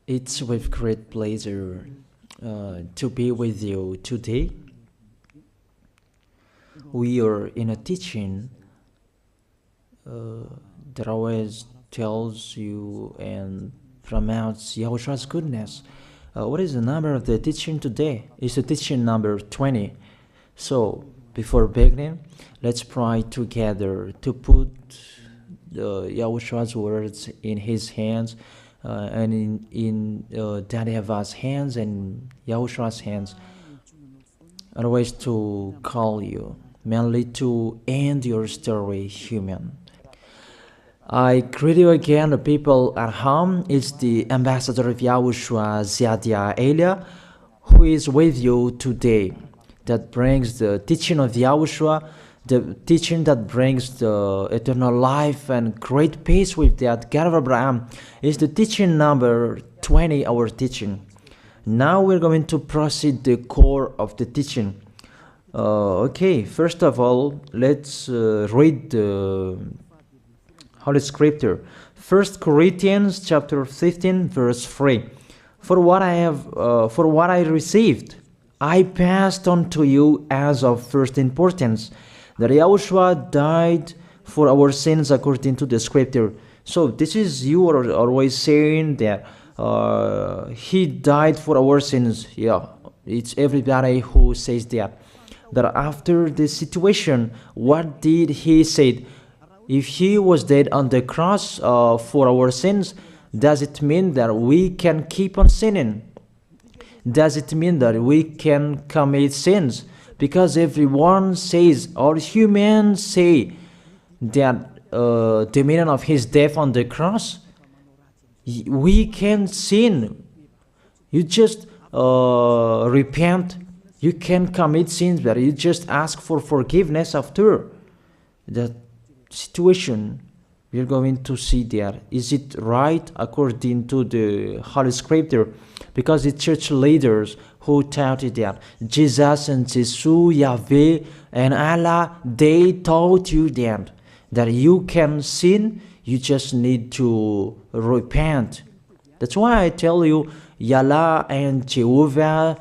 It's with great pleasure to be with you today. We are in a teaching that always tells you and promotes Yahoshua's goodness. What is the number of the teaching today? It's the teaching number 20. So, before beginning, let's pray together to put Yahoshua's words in his hands and in Daddy Yahvah's hands and Yahoshua's hands. Otherwise, to call you, mainly to end your story human. I greet you again, the people at home. It's the ambassador of Yahushua, Ziadia Elia, who is with you today. That brings the teaching of Yahushua, the teaching that brings the eternal life and great peace with that God of Abraham. Is the teaching number 20, our teaching. Now we're going to proceed the core of the teaching. Okay, first of all, let's read the Holy Scripture. 1 Corinthians chapter 15, verse 3. For what I received, I passed on to you as of first importance, that Yahushua died for our sins according to the Scripture. So this is, you are always saying that he died for our sins. Yeah, it's everybody who says that. That after the situation, what did he say? If he was dead on the cross for our sins, does it mean that we can keep on sinning? Does it mean that we can commit sins? Because everyone says, or humans say, that the meaning of his death on the cross, we can sin. You just repent. You can commit sins, but you just ask for forgiveness after that situation. We are going to see there. Is it right according to the Holy Scripture? Because the church leaders who taught it that Jesus and Jesus, Yahweh and Allah, they taught you that you can sin, you just need to repent. That's why I tell you, Yahlah and Jehovah,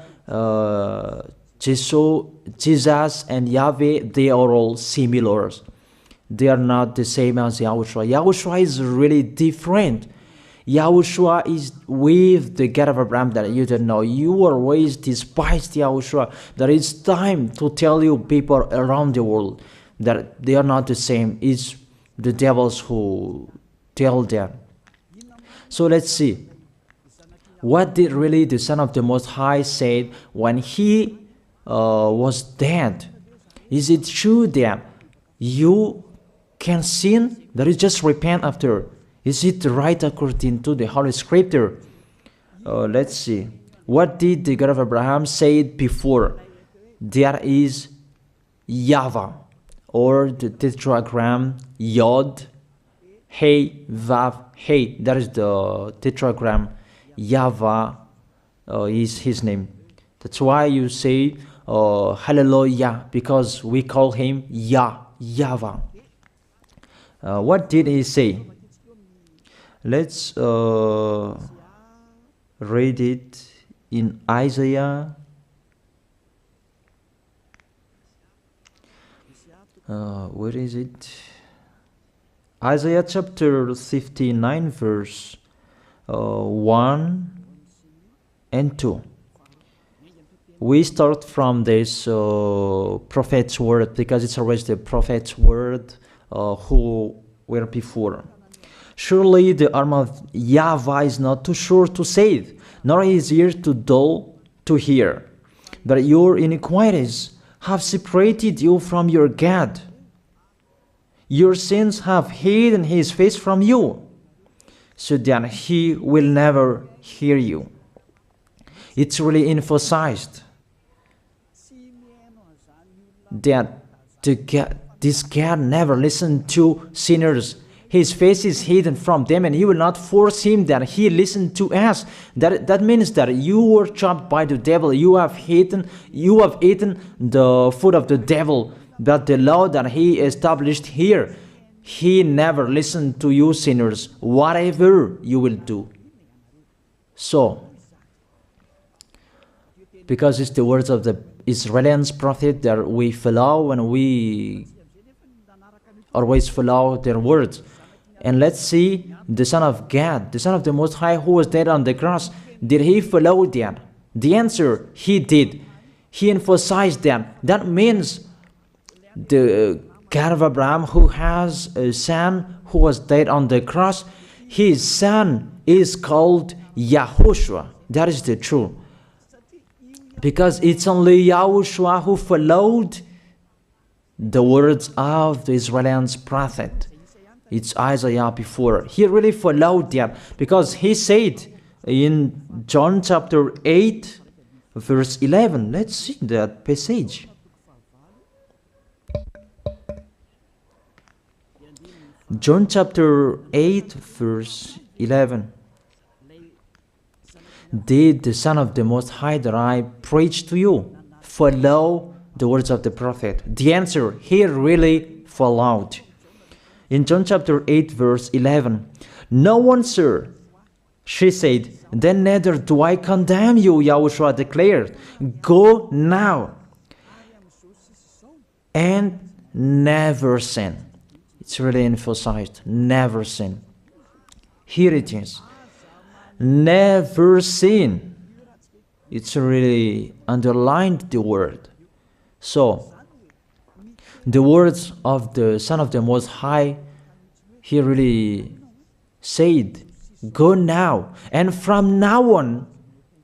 Jesus and Yahweh, they are all similar. They are not the same as Yahushua. Yahushua is really different. Yahushua is with the God of Abraham that you don't know. You always despised Yahushua. That it's time to tell you people around the world that they are not the same. It's the devils who tell them. So let's see. What did really the Son of the Most High say when he was dead? Is it true that you can sin? That is just repent after. Is it right according to the Holy Scripture? Let's see. What did the God of Abraham say before? There is YAHVAH, or the tetragram Yod, Hey, Vav, Hey. That is the tetragram. YAHVAH is his name. That's why you say Hallelujah, because we call him YAHVAH. What did he say? Let's read it in Isaiah. Where is it? Isaiah chapter 59, verse 1 and 2. We start from this prophet's word, because it's always the prophet's word who were before. Surely the arm of YAHVAH is not too short to save, nor his ear too dull to hear. But your iniquities have separated you from your God. Your sins have hidden his face from you, so that he will never hear you. It's really emphasized that this God never listened to sinners. His face is hidden from them, and he will not force him that he listen to us. That means that you were trapped by the devil. You have eaten the food of the devil. But the law that he established here, he never listened to you sinners, whatever you will do. So, because it's the words of the Israelians prophet that we follow, and we always follow their words. And let's see the Son of God, the Son of the Most High, who was dead on the cross. Did he follow that? The answer, he did. He emphasized that. That means the God of Abraham, who has a son who was dead on the cross, his son is called YAHOSHUAH. That is the truth. Because it's only YAHOSHUAH who followed the words of the Israelians prophet. It's Isaiah before. He really followed that, because he said in John chapter 8, verse 11. Let's see that passage. John chapter 8, verse 11. Did the Son of the Most High that I preach to you follow the words of the prophet? The answer, he really followed. In John chapter 8, verse 11, no one, sir, she said, then neither do I condemn you, YAHOSHUAH declared. Go now and never sin. It's really emphasized, never sin. Here it is. Never sin. It's really underlined the word. So, the words of the Son of the Most High, he really said, go now, and from now on,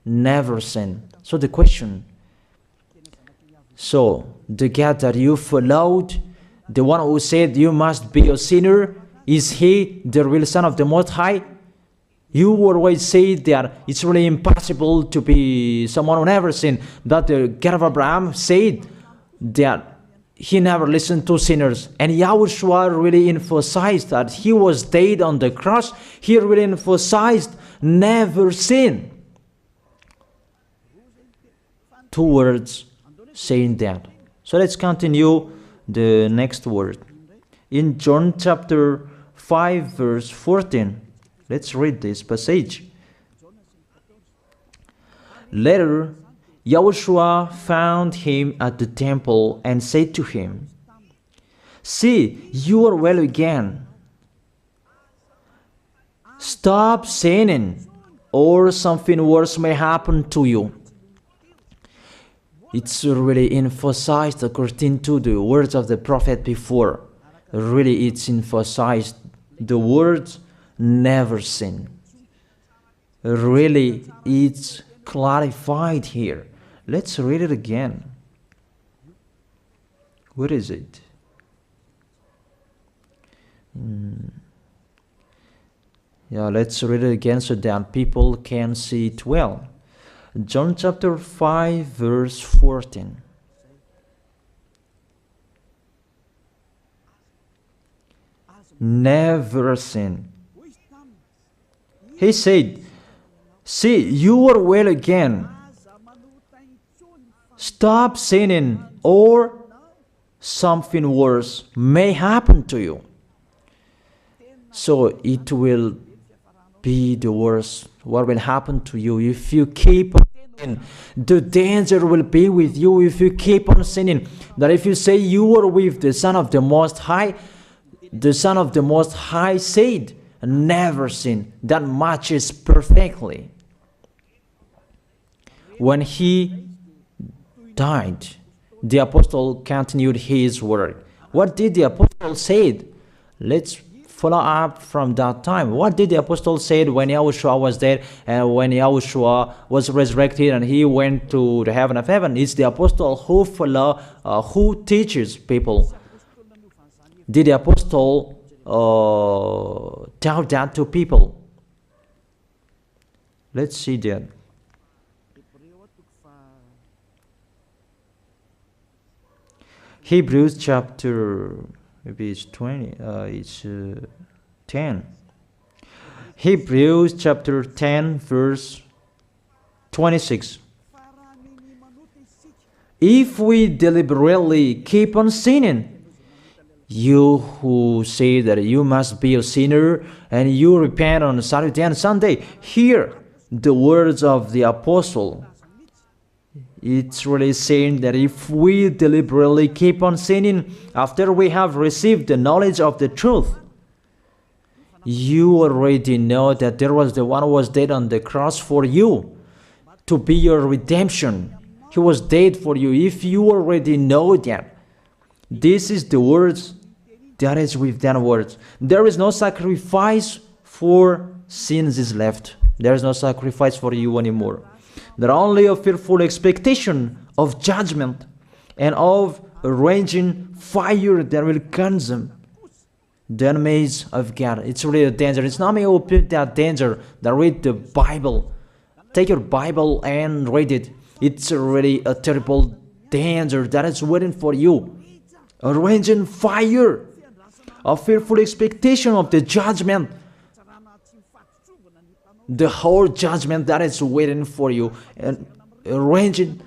never sin. So the question, so the God that you followed, the one who said you must be a sinner, is he the real Son of the Most High? You always say that it's really impossible to be someone who never sinned. That the God of Abraham said that he never listened to sinners. And YAHOSHUAH really emphasized that he was dead on the cross. He really emphasized never sin. Two words saying that. So let's continue the next word. In John chapter 5, verse 14. Let's read this passage. Later, YAHOSHUAH found him at the temple and said to him, see, you are well again. Stop sinning, or something worse may happen to you. It's really emphasized according to the words of the prophet before. Really, it's emphasized the words never sin. Really, it's clarified here. Let's read it again. What is it? Yeah, let's read it again so that people can see it well. John chapter 5, verse 14. Never sin. He said, see, you are well again. Stop sinning, or something worse may happen to you. So it will be the worst. What will happen to you if you keep on sinning? The danger will be with you if you keep on sinning. That if you say you are with the Son of the Most High, the Son of the Most High said, never sin. That matches perfectly. When he died, the apostle continued his word. What did the apostle say? Let's follow up from that time. What did the apostle say when YAHOSHUAH was dead and when YAHOSHUAH was resurrected and he went to the heaven of heaven? It's the apostle who teaches people. Did the apostle tell that to people? Let's see that. Hebrews chapter, maybe it's 20, it's 10. Hebrews chapter 10, verse 26. If we deliberately keep on sinning, you who say that you must be a sinner and you repent on Saturday and Sunday, here the words of the apostle. It's really saying that if we deliberately keep on sinning after we have received the knowledge of the truth, you already know that there was the one who was dead on the cross for you to be your redemption. He was dead for you. If you already know that, this is the words that is with that words. There is no sacrifice for sins is left. There is no sacrifice for you anymore. There are only a fearful expectation of judgment and of a raging fire that will consume the enemies of God. It's really a danger. It's not me who put that danger that read the Bible. Take your Bible and read it. It's really a terrible danger that is waiting for you. A raging fire, a fearful expectation of the judgment. The whole judgment that is waiting for you, and a raging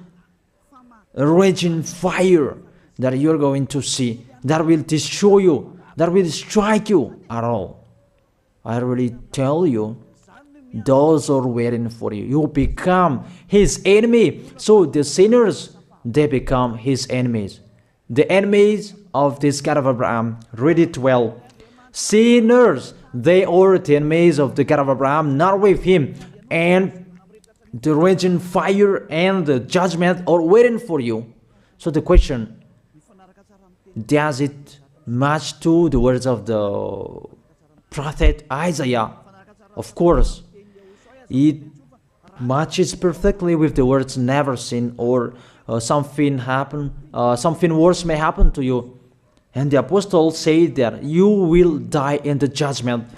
fire that you're going to see, that will destroy you, that will strike you at all. I really tell you, those are waiting for you. You become his enemy. So the sinners, they become his enemies. The enemies of this God of Abraham. Read it well. Sinners, they are the enemies of the God of Abraham, not with him. And the raging fire and the judgment are waiting for you. So the question, does it match to the words of the prophet Isaiah? Of course. It matches perfectly with the words never sin, or something worse may happen to you. And the apostle said that you will die in the judgment.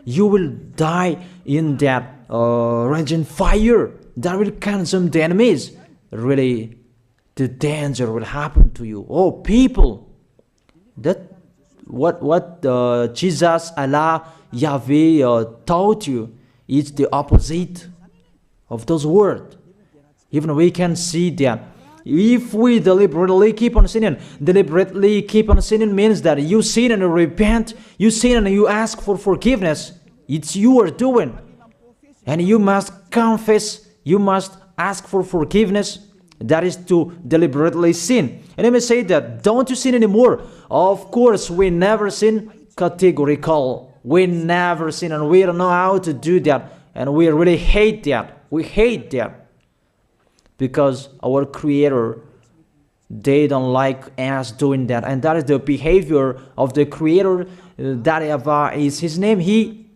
You will die in that raging fire that will consume the enemies. Really, the danger will happen to you. Oh, people, that what Jesus, Allah, Yahweh taught you is the opposite of those words. Even we can see that if we deliberately keep on sinning means that you sin and you repent, you sin and you ask for forgiveness. It's you are doing. And you must confess, you must ask for forgiveness. That is to deliberately sin. And I may say that, don't you sin anymore? Of course, we never sin categorical. We never sin, and we don't know how to do that. And we really hate that. We hate that. Because our Creator, they don't like us doing that. And that is the behavior of the Creator. That YAHVAH is his name. He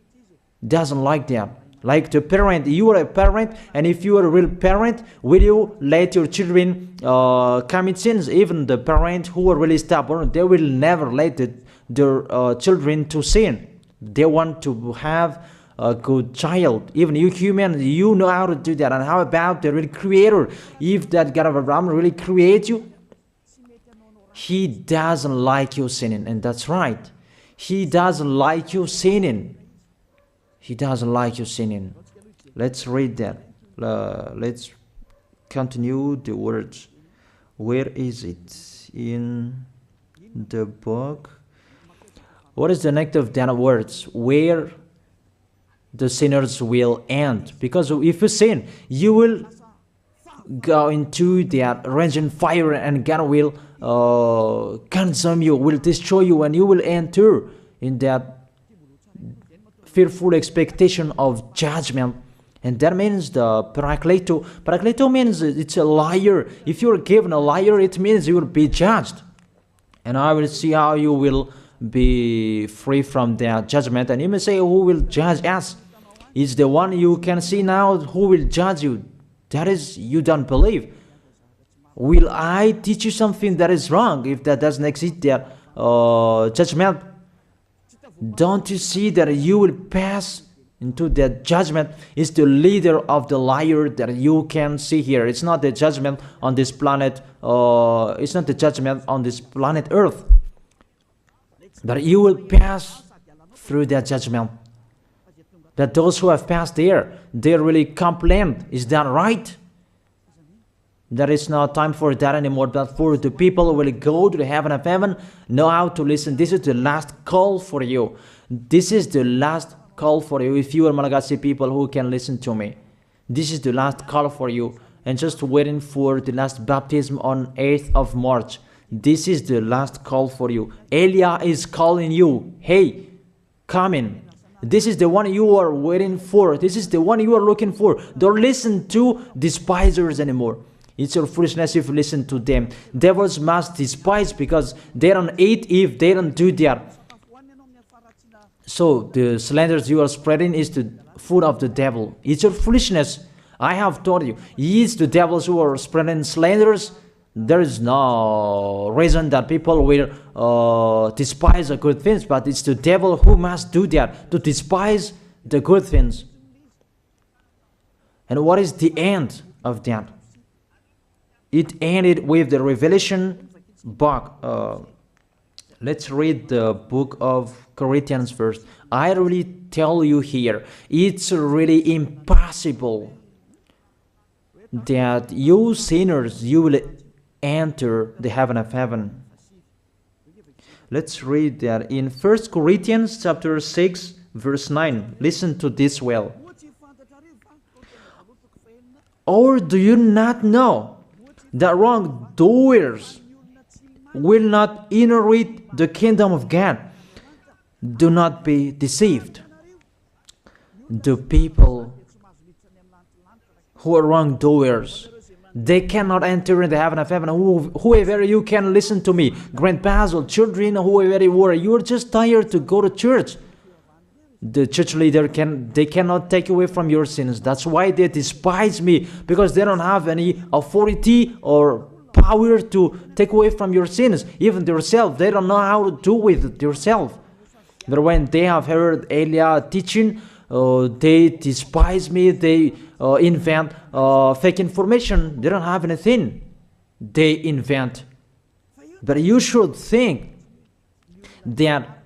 doesn't like that. Like the parent, you are a parent, and if you are a real parent, will you let your children commit sins? Even the parent who are really stubborn, they will never let their children to sin. They want to have a good child. Even you human, you know how to do that. And how about the real Creator? If that God of Abraham really creates you, he doesn't like you sinning. And that's right. He doesn't like you sinning. He doesn't like you sinning. Let's read that. Let's continue the words. Where is it? In the book. What is the next of that words? Where the sinners will end. Because if you sin, you will go into that raging fire, and God will consume you, will destroy you, and you will enter in that fearful expectation of judgment. And that means the parakleto. Parakleto means it's a liar. If you're given a liar, it means you will be judged. And I will see how you will be free from that judgment. And you may say, who will judge us? It's the one you can see now who will judge you. That is, you don't believe. Will I teach you something that is wrong if that doesn't exist that judgment? Don't you see that you will pass into that judgment? Is the leader of the liar that you can see here. It's not the judgment on this planet. It's not the judgment on this planet Earth. But you will pass through that judgment. That those who have passed there, they really complain. Is that right? There is no time for that anymore, but for the people who will go to the heaven of heaven, know how to listen. This is the last call for you. This is the last call for you. If you are Malagasy people who can listen to me, This is the last call for you. And just waiting for the last baptism on 8th of March. This is the last call for you. Elijah is calling you. Hey, come in. This is the one you are waiting for. This is the one you are looking for. Don't listen to despisers anymore. It's your foolishness if you listen to them. Devils must despise because they don't eat if they don't do that. So the slanders you are spreading is the food of the devil. It's your foolishness. I have told you. It's the devils who are spreading slanders. There is no reason that people will despise the good things, but it's the devil who must do that, to despise the good things. And what is the end of that? It ended with the Revelation book. Let's read the book of Corinthians first. I really tell you here, it's really impossible that you sinners, you will enter the heaven of heaven. Let's read that in 1 Corinthians chapter 6 verse 9. Listen to this well. Or do you not know that wrongdoers will not inherit the kingdom of God? Do not be deceived. The people who are wrongdoers, they cannot enter in the heaven of heaven. Whoever you can listen to me, grandpas or children, whoever you are, you're just tired to go to church. The church leader they cannot take away from your sins. That's why they despise me, because they don't have any authority or power to take away from your sins. Even themselves, they don't know how to do with it themselves. But when they have heard Elijah teaching, they despise me. They invent fake information. They don't have anything. They invent. But you should think that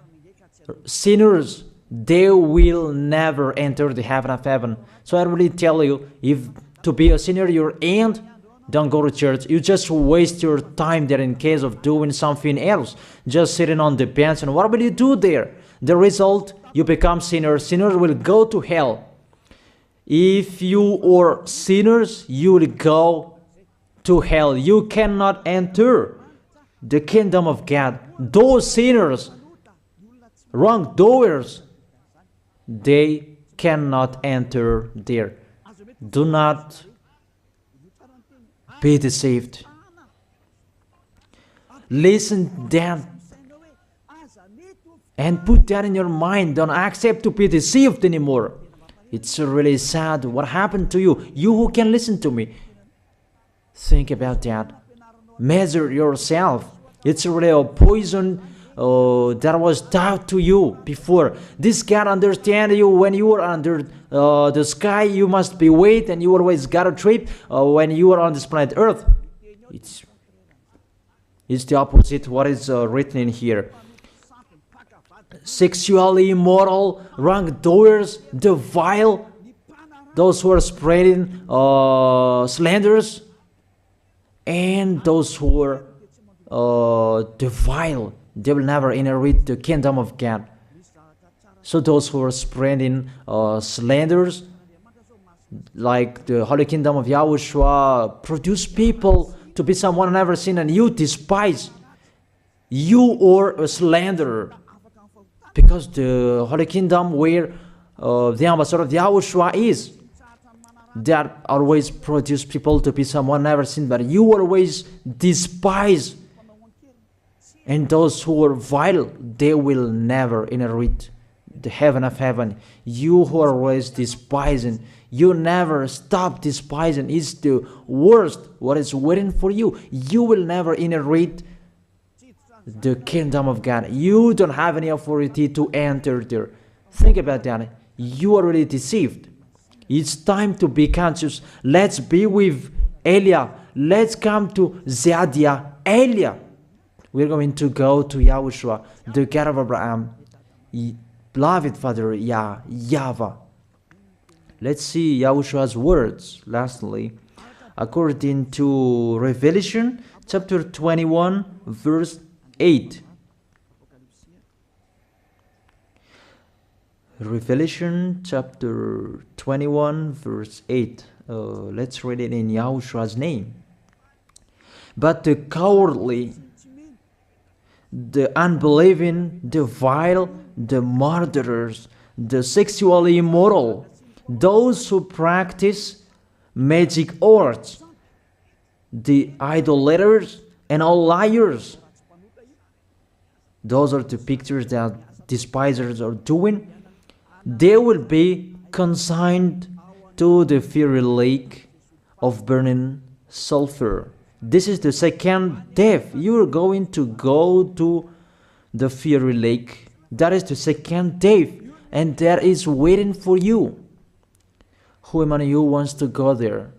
sinners, they will never enter the heaven of heaven. So I really tell you, if to be a sinner you end, don't go to church. You just waste your time there in case of doing something else. Just sitting on the bench, and what will you do there? The result, you become sinners. Sinners will go to hell. If you are sinners, you will go to hell. You cannot enter the kingdom of God. Those sinners, wrongdoers, they cannot enter there. Do not be deceived. Listen then and put that in your mind. Don't accept to be deceived anymore. It's really sad what happened to you. You who can listen to me, think about that. Measure yourself. It's really a poison that was taught to you before. This God understand you when you are under the sky. You must be wait, and you always got a trip when you are on this planet Earth. It's the opposite what is written in here. Sexually immoral, wrongdoers, the vile, those who are spreading slanders, and those who are the vile, they will never inherit the kingdom of God. So those who are spreading slanders, like the Holy Kingdom of YAHOSHUAH, produce people to be someone never seen, and you despise. You are a slanderer. Because the Holy Kingdom where the ambassador of YAHOSHUAH is, that always produce people to be someone never seen, but you always despise. And those who are vile, they will never inherit the heaven of heaven. You who are always despising, you never stop despising. It's the worst what is waiting for you. You will never inherit the kingdom of God. You don't have any authority to enter there. Think about that. You are really deceived. It's time to be conscious. Let's be with Elijah. Let's come to Zadiah. Elijah. We're going to go to YAHOSHUAH, the God of Abraham, beloved Father YAHVAH. Let's see YAHOSHUAH's words. Lastly, according to Revelation chapter 21, verse 8. Revelation chapter 21 verse 8. Let's read it in Yahoshua's name. But the cowardly, the unbelieving, the vile, the murderers, the sexually immoral, those who practice magic arts, the idolaters, and all liars. Those are the pictures that despisers are doing. They will be consigned to the fiery lake of burning sulfur. This is the second death. You are going to go to the fiery lake. That is the second death, and that is waiting for you. Who among you wants to go there?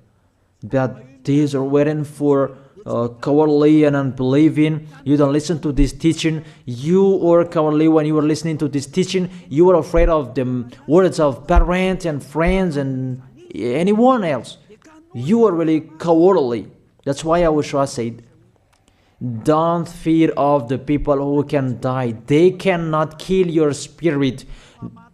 That these are waiting for cowardly and unbelieving. You don't listen to this teaching. You are cowardly when you are listening to this teaching. You are afraid of the words of parents and friends and anyone else. You are really cowardly. That's why YAHOSHUAH said, don't fear of the people who can die. They cannot kill your spirit.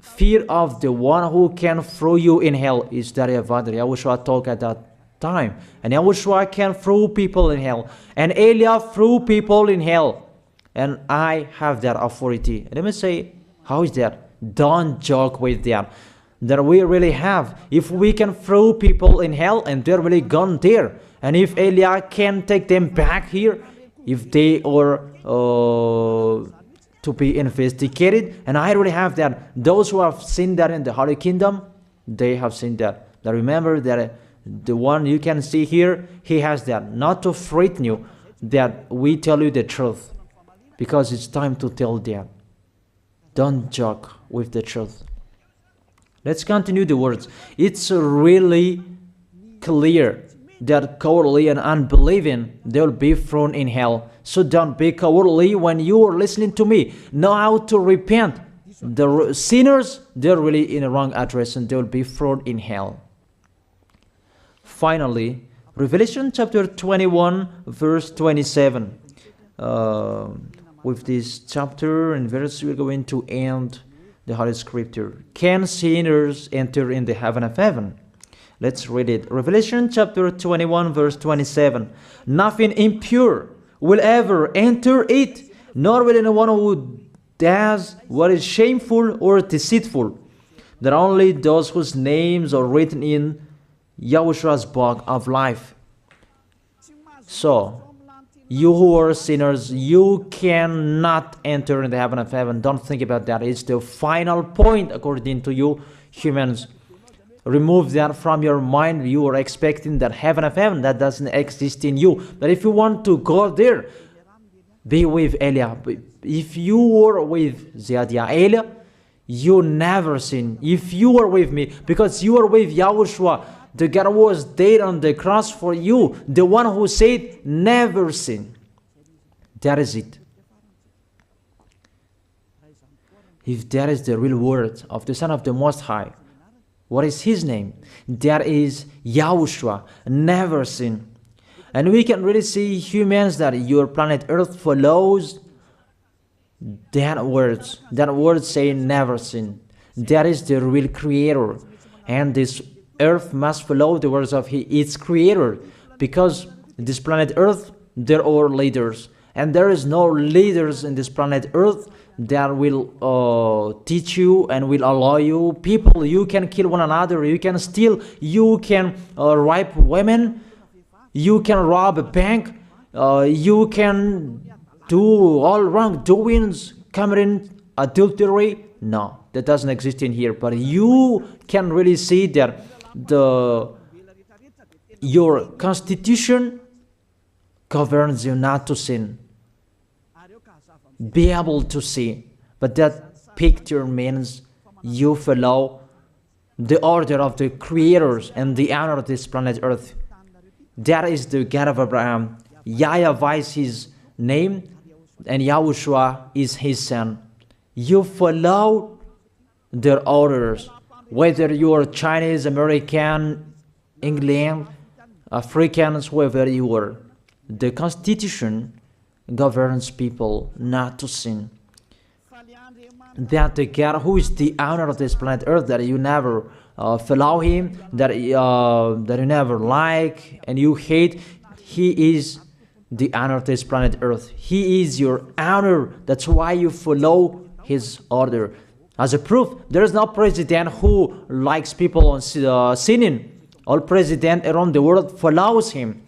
Fear of the one who can throw you in hell. Is that what YAHOSHUAH talked at that time? And YAHOSHUAH can throw people in hell. And Elia threw people in hell. And I have that authority. Let me say, how is that? Don't joke with that. That we really have. If we can throw people in hell and they're really gone there, and if Elia can take them back here, if they are to be investigated, and I really have that. Those who have seen that in the Holy Kingdom, they have seen that. Now remember that the one you can see here, he has that. Not to frighten you, that we tell you the truth, because it's time to tell that. Don't joke with the truth. Let's continue the words. It's really clear that cowardly and unbelieving, they'll be thrown in hell. So don't be cowardly when you are listening to me. Know how to repent. The sinners, they're really in the wrong address and they'll be thrown in hell. Finally, Revelation chapter 21 verse 27. With this chapter and verse, we're going to end the Holy Scripture. Can sinners enter in the heaven of heaven? Let's read it. Revelation chapter 21 verse 27. Nothing impure will ever enter it, nor will anyone who does what is shameful or deceitful. That only those whose names are written in YAHOSHUAH's book of life. So, you who are sinners, you cannot enter in the heaven of heaven. Don't think about that. It's the final point according to you humans. Remove that from your mind. You are expecting that heaven of heaven that doesn't exist in you. But if you want to go there, be with Elia. If you were with Elia, you never sin. If you are with me, because you are with YAHOSHUAH, the God was dead on the cross for you, the one who said never sin. That is it. If that is the real word of the Son of the Most High, what is his name? That is YAHOSHUAH, never sin. And we can really see humans that your planet Earth follows that word saying never sin. That is the real creator. And this Earth must follow the words of its creator, because this planet Earth, there are leaders. And there is no leaders in this planet Earth that will teach you and will allow you. People, you can kill one another, you can steal, you can rape women, you can rob a bank, you can do all wrongdoings, committing adultery. No, that doesn't exist in here. But you can really see that your constitution governs you not to sin. Be able to see. But that picture means you follow the order of the creators and the honor of this planet Earth. That is the God of Abraham. YAHVAH is his name, and YAHOSHUAH is his son. You follow their orders, whether you are Chinese, American, England, Africans, whoever you are. The Constitution governs people not to sin. that the God who is the owner of this planet Earth, that you never follow him, that you never like and you hate, he is the owner of this planet Earth. He is your owner. That's why you follow his order. As a proof, there is no president who likes people on sinning. All president around the world follows him.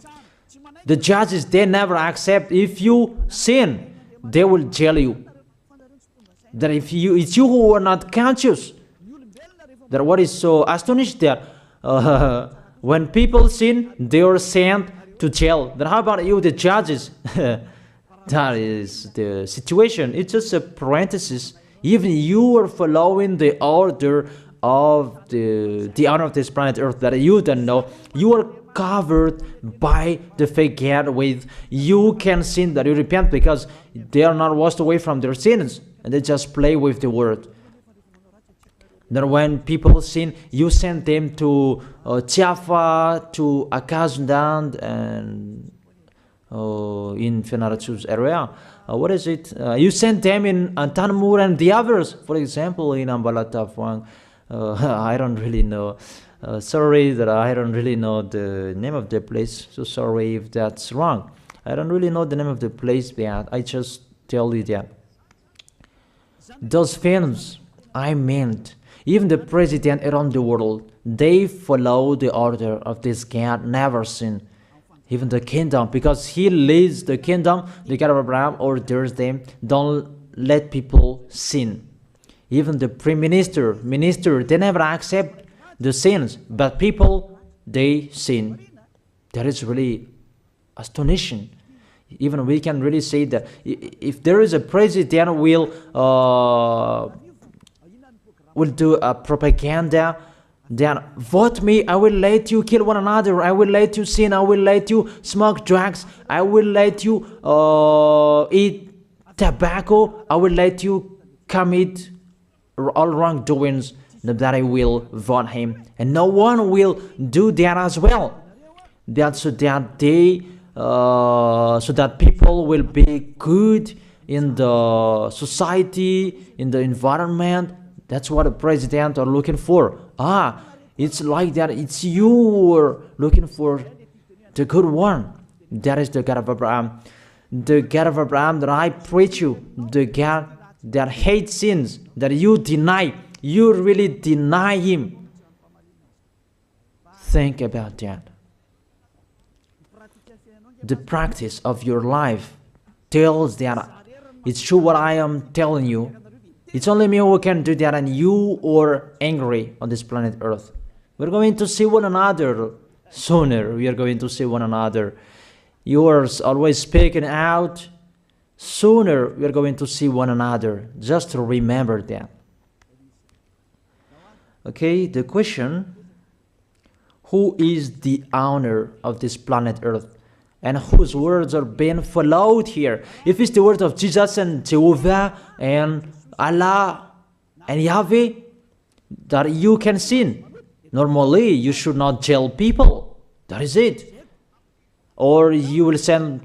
The judges, they never accept. If you sin, they will jail you. That if it's you who are not conscious. That what is so astonished that when people sin, they are sent to jail. Then how about you, the judges? That is the situation. It's just a parenthesis. Even you are following the order of the owner of this planet Earth that you don't know. You are covered by the fake God with you can sin, that you repent, because they are not washed away from their sins and they just play with the word. That when people sin, you send them to YAHVAH, to Akazundand, and in Fenarachu's area. What is it? You send them in Tanmur and the others. For example, in Ambalatafwang. I don't really know. Sorry that I don't really know the name of the place. So sorry if that's wrong. I don't really know the name of the place, but I just tell you that. Those films, I meant, even the president around the world, they follow the order of this God, never sin. Even the kingdom, because he leads the kingdom, the God of Abraham orders them, don't let people sin. Even the prime minister, they never accept the sins, but people, they sin. That is really astonishing. Even we can really say that if there is a president will do a propaganda, then vote me, I will let you kill one another, I will let you sin, I will let you smoke drugs, I will let you eat tobacco, I will let you commit all wrongdoings, that I will vote him. And no one will do that as well. That's so that they so that people will be good in the society, in the environment. That's what the president are looking for. It's like that. It's you who are looking for the good one. That is the God of Abraham. The God of Abraham that I preach you. The God that hates sins, that you deny. You really deny him. Think about that. The practice of your life tells that it's true what I am telling you. It's only me who can do that, and you are angry on this planet Earth. We're going to see one another sooner. We are going to see one another. You are always speaking out. Sooner we are going to see one another. Just to remember that. Okay, the question: who is the owner of this planet Earth? And whose words are being followed here? If it's the word of Jesus and Jehovah and Allah and Yahweh, that you can sin. Normally, you should not jail people. That is it. Or you will send,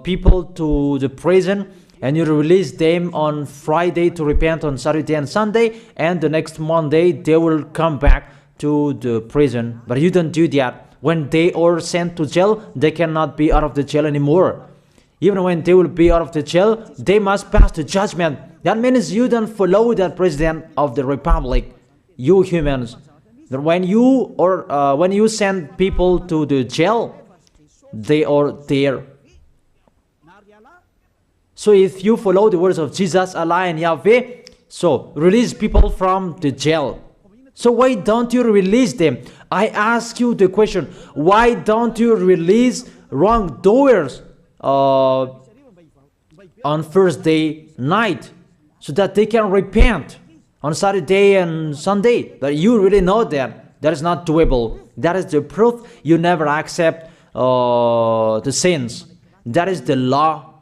people to the prison, and you release them on Friday to repent on Saturday and Sunday, and the next Monday they will come back to the prison. But you don't do that. When they are sent to jail, they cannot be out of the jail anymore. Even when they will be out of the jail, they must pass the judgment. That means you don't follow that president of the republic, you humans. That when you send people to the jail, they are there. So if you follow the words of Jesus, Allah and Yahweh, so release people from the jail. So why don't you release them? I ask you the question, why don't you release wrongdoers on Thursday night so that they can repent on Saturday and Sunday? But you really know that that is not doable. That is the proof you never accept the sins. That is the law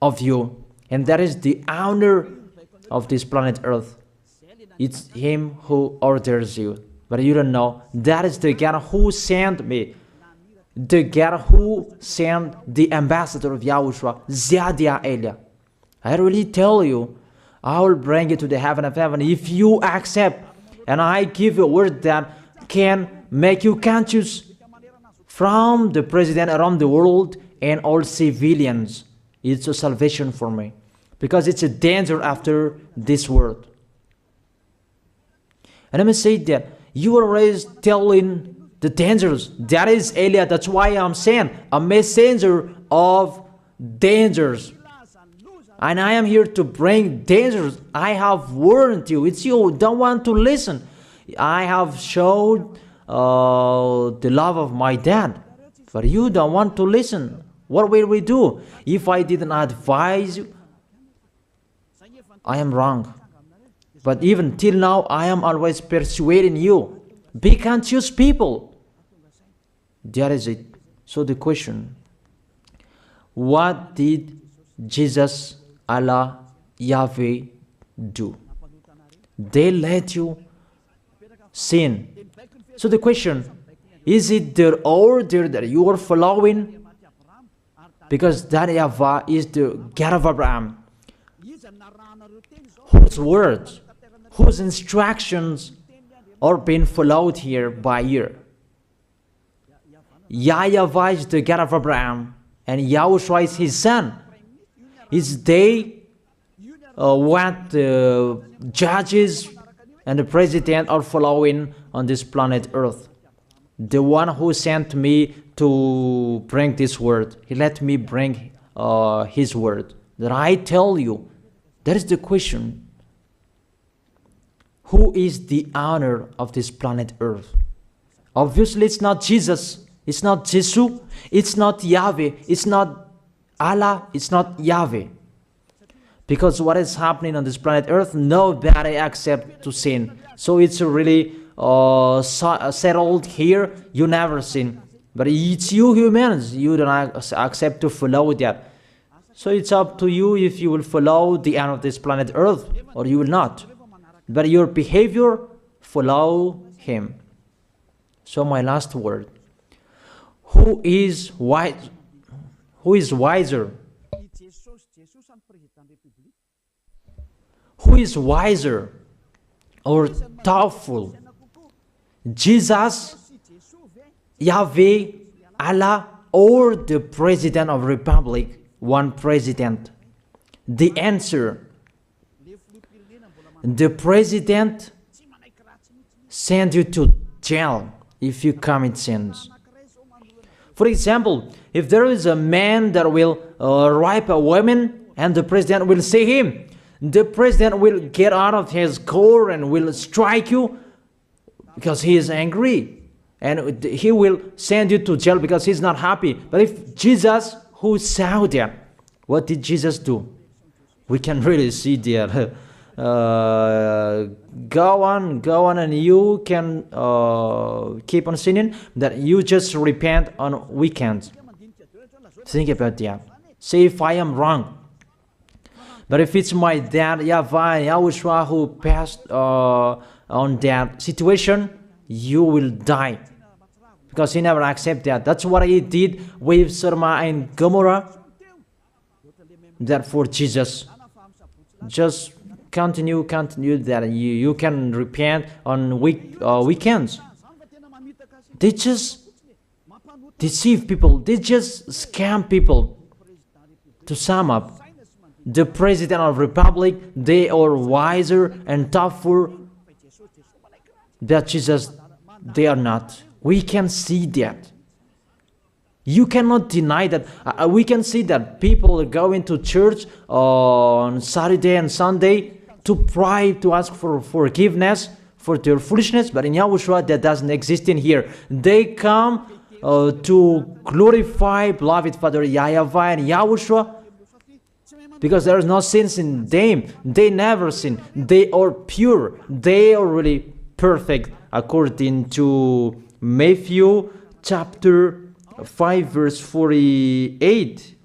of you, and that is the owner of this planet Earth. It's him who orders you, but you don't know. That is the God who sent me, the God who sent the ambassador of Yahushua, Zadia Elia. I really tell you, I will bring you to the heaven of heaven if you accept, and I give you a word that can make you conscious from the president around the world and all civilians. It's a salvation for me, because it's a danger after this world. And let me say that you were raised telling the dangers. That is Elia. That's why I'm saying a messenger of dangers. And I am here to bring dangers. I have warned you. It's you who don't want to listen. I have showed the love of my dad, but you don't want to listen. What will we do? If I didn't advise you, I am wrong. But even till now, I am always persuading you. Be conscious, people. That is it. So the question, what did Jesus, Allah, Yahweh do? They let you sin. So the question, is it their order that you are following? Because that YAHVAH is the God of Abraham, whose words, whose instructions are being followed here by year. YAHVAH is the God of Abraham, and YAHOSHUAH is his son. Is they what the judges and the president are following on this planet Earth? The one who sent me to bring this word, he let me bring his word. That I tell you, that is the question. Who is the owner of this planet Earth? Obviously, it's not Jesus. It's not Jesus. It's not Yahweh. It's not Allah, it's not Yahweh. Because what is happening on this planet Earth, nobody accepts to sin. So it's really settled here, you never sin. But it's you humans, you don't accept to follow that. So it's up to you if you will follow the end of this planet Earth or you will not. But your behavior, follow him. So my last word. Who is wise? Who is wiser? Who is wiser or doubtful? Jesus, Yahweh, Allah, or the President of Republic, one president? The answer, the president sends you to jail if you commit sins. For example, if there is a man that will rape a woman and the president will see him, the president will get out of his car and will strike you because he is angry. And he will send you to jail because he's not happy. But if Jesus, who saw that, what did Jesus do? We can really see that. Go on, and you can keep on sinning, that you just repent on weekends. Think about that. See if I am wrong. But if it's my dad, YAHVAH and YAHOSHUAH, who passed on that situation, you will die. Because he never accepted that. That's what he did with Sodom and Gomorrah. Therefore, Jesus, just continue that you can repent on weekends. They just deceive people. They just scam people. To sum up, the President of Republic, they are wiser and tougher than Jesus. They are not. We can see that. You cannot deny that. We can see that people are going to church on Saturday and Sunday to pray, to ask for forgiveness for their foolishness, but in YAHOSHUAH that doesn't exist in here. They come to glorify beloved Father YAHVAH and YAHOSHUAH because there is no sins in them. They never sin. They are pure. They are really perfect, according to Matthew chapter 5 verse 48.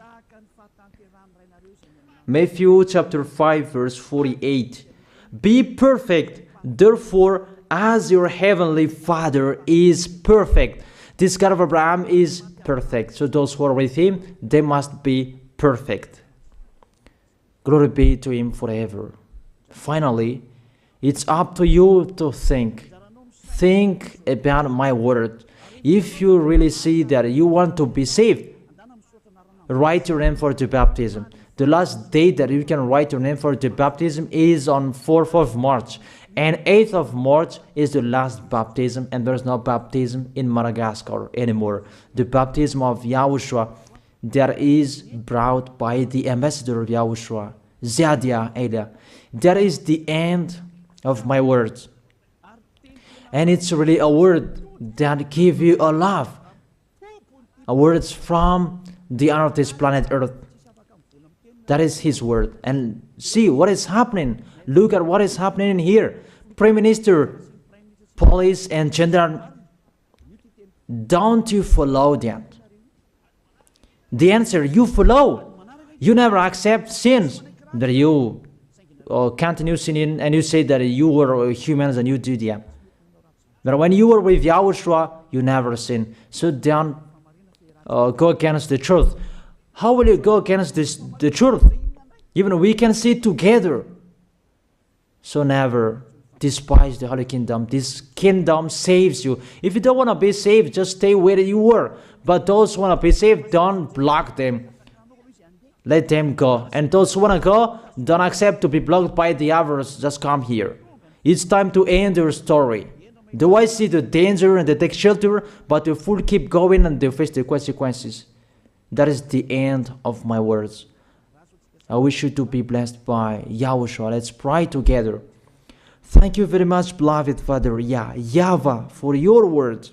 Matthew chapter 5 verse 48. Be perfect, therefore, as your heavenly Father is perfect. This God of Abraham is perfect. So those who are with him, they must be perfect. Glory be to Him forever. Finally, it's up to you to think. Think about my word. If you really see that you want to be saved, write your name for the baptism. The last date that you can write your name for the baptism is on 4th of March. And 8th of March is the last baptism, and there's no baptism in Madagascar anymore. The baptism of YAHOSHUAH that is brought by the ambassador of YAHOSHUAH, Zadia Elia. That is the end of my words. And it's really a word that gives you a love. A word from the honor of this planet Earth. That is His word. And see what is happening. Look at what is happening here. Prime Minister, police and gendarme, don't you follow that? The answer, you follow. You never accept sins. That you continue sinning and you say that you were humans and you do that. But when you were with YAHOSHUAH, you never sin. So don't go against the truth. How will you go against the truth? Even we can sit together. So never despise the Holy Kingdom. This kingdom saves you. If you don't want to be saved, just stay where you were. But those who want to be saved, don't block them. Let them go. And those who want to go, don't accept to be blocked by the others. Just come here. It's time to end your story. Do I see the danger and they take shelter, but the fool keep going and they face the consequences? That is the end of my words. I wish you to be blessed by YAHOSHUAH. Let's pray together. Thank you very much, beloved Father YAHVAH, for your word.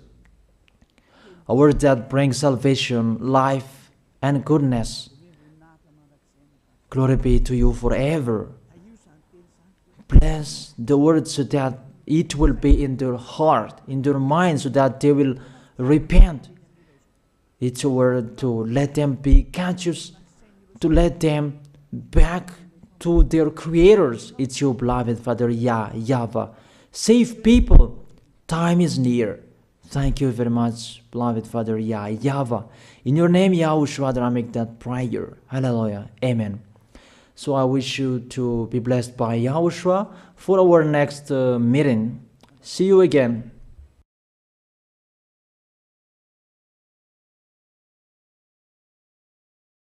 A word that brings salvation, life, and goodness. Glory be to you forever. Bless the word so that it will be in their heart, in their mind, so that they will repent. It's a word to let them be conscious, to let them back to their creators. It's your beloved Father YAHVAH. Save people. Time is near. Thank you very much, beloved Father YAHVAH. In your name, YAHOSHUAH, that I make that prayer. Hallelujah. Amen. So I wish you to be blessed by YAHOSHUAH for our next meeting. See you again.